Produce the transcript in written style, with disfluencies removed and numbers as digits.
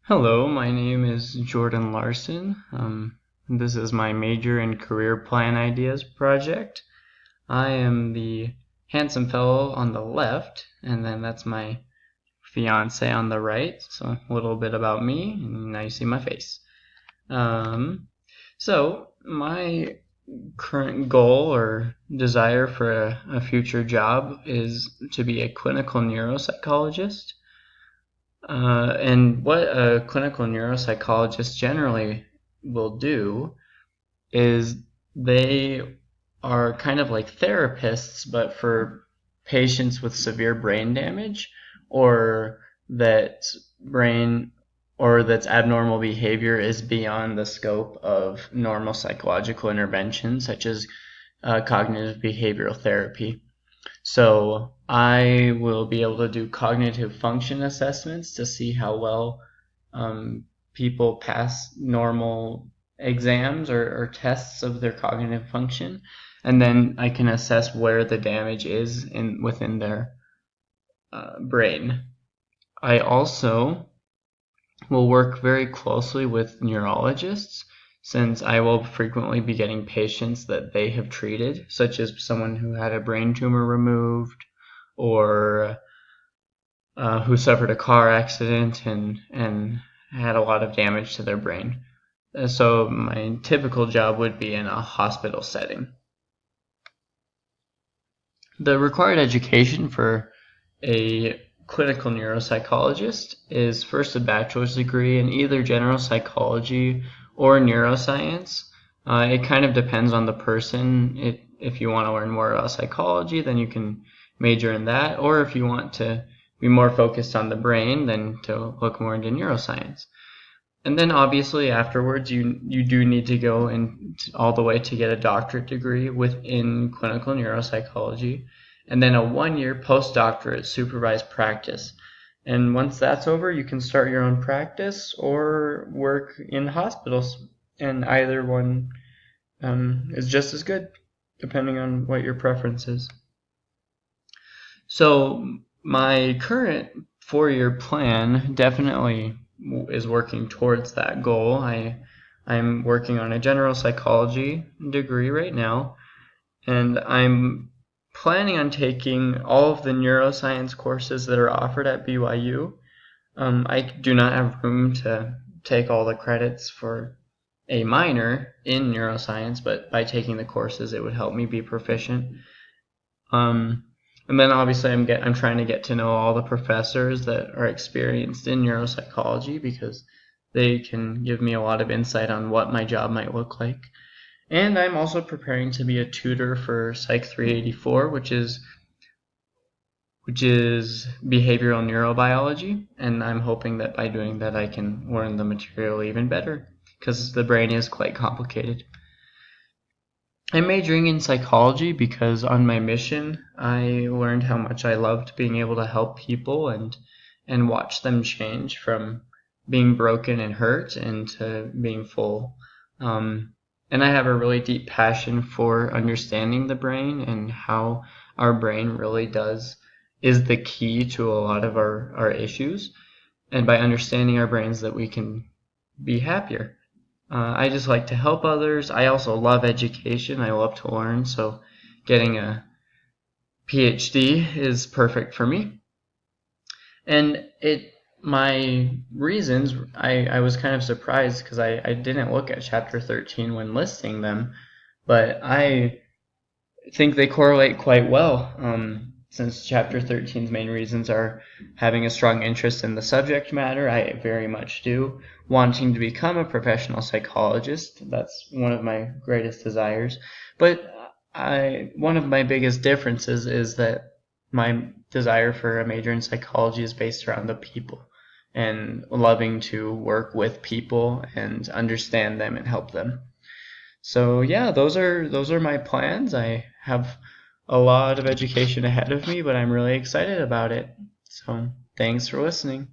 Hello, my name is Jordan Larson. This is my major and career plan ideas project. I am the handsome fellow on the left, and then that's my fiance on the right. So a little bit about me, and now you see my face. Um, so my current goal or desire for a future job is to be a clinical neuropsychologist. And what a clinical neuropsychologist generally will do is they are kind of like therapists, but for patients with severe brain damage or that brain or that's abnormal behavior is beyond the scope of normal psychological interventions, such as cognitive behavioral therapy. So I will be able to do cognitive function assessments to see how well people pass normal exams or tests of their cognitive function, and then I can assess where the damage is within their brain. I also will work very closely with neurologists since I will frequently be getting patients that they have treated, such as someone who had a brain tumor removed or who suffered a car accident and had a lot of damage to their brain. So my typical job would be in a hospital setting. The required education for a clinical neuropsychologist is first a bachelor's degree in either general psychology or neuroscience. It kind of depends on the person. If you want to learn more about psychology, then you can major in that, or if you want to be more focused on the brain, then to look more into neuroscience. And then obviously afterwards, you do need to go in all the way to get a doctorate degree within clinical neuropsychology, and then a 1 year postdoctorate supervised practice. And once that's over, you can start your own practice or work in hospitals, and either one is just as good, depending on what your preference is. So my current 4 year plan definitely is working towards that goal. I'm working on a general psychology degree right now, and I'm planning on taking all of the neuroscience courses that are offered at BYU. I do not have room to take all the credits for a minor in neuroscience, but by taking the courses, it would help me be proficient. Um, and then obviously I'm trying to get to know all the professors that are experienced in neuropsychology because they can give me a lot of insight on what my job might look like. And I'm also preparing to be a tutor for Psych 384, which is behavioral neurobiology, and I'm hoping that by doing that I can learn the material even better because the brain is quite complicated. I'm majoring in psychology because on my mission I learned how much I loved being able to help people and watch them change from being broken and hurt into being full. And I have a really deep passion for understanding the brain and how our brain really is the key to a lot of our issues. And by understanding our brains that we can be happier. I just like to help others. I also love education. I love to learn. So getting a PhD is perfect for me. And my reasons, I was kind of surprised because I didn't look at chapter 13 when listing them, but I think they correlate quite well, since chapter 13's main reasons are having a strong interest in the subject matter. I very much do. Wanting to become a professional psychologist, that's one of my greatest desires. But one of my biggest differences is that my desire for a major in psychology is based around the people and loving to work with people and understand them and help them. So yeah, those are my plans. I have a lot of education ahead of me, but I'm really excited about it. So thanks for listening.